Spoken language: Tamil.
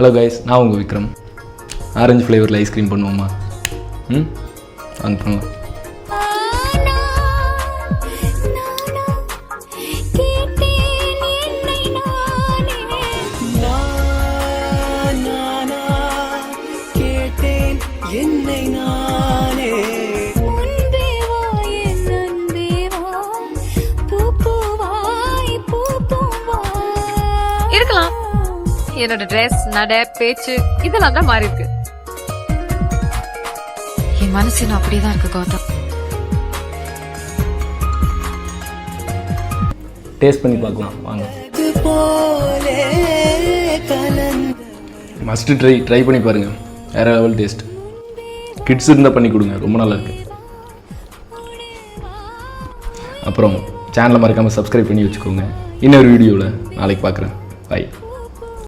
ஹலோ கைஸ், நான் உங்கள் விக்ரம். ஆரஞ்சு ஃப்ளேவரில் ஐஸ்கிரீம் பண்ணுவோமா? வாங்க பண்ணலாம். இருக்கலாம். என்னோட ட்ரெஸ், நட, பேச்சு இதெல்லாம் தான் மாறி இருக்கு. என் மனசு இன்னும் அப்படியேதான் இருக்கு கௌதம். டேஸ்ட் பண்ணி பார்க்கலாம் வாங்க. மஸ்ட்டு ட்ரை பண்ணி பாருங்கள். வேறு லெவல் டேஸ்ட். கிட்ஸ் இருந்தால் பண்ணி கொடுங்க, ரொம்ப நல்லா இருக்கு. அப்புறம் சேனலை மறக்காமல் சப்ஸ்கிரைப் பண்ணி வச்சுக்கோங்க. இன்னொரு வீடியோவில் நாளைக்கு பார்க்குறேன். பை.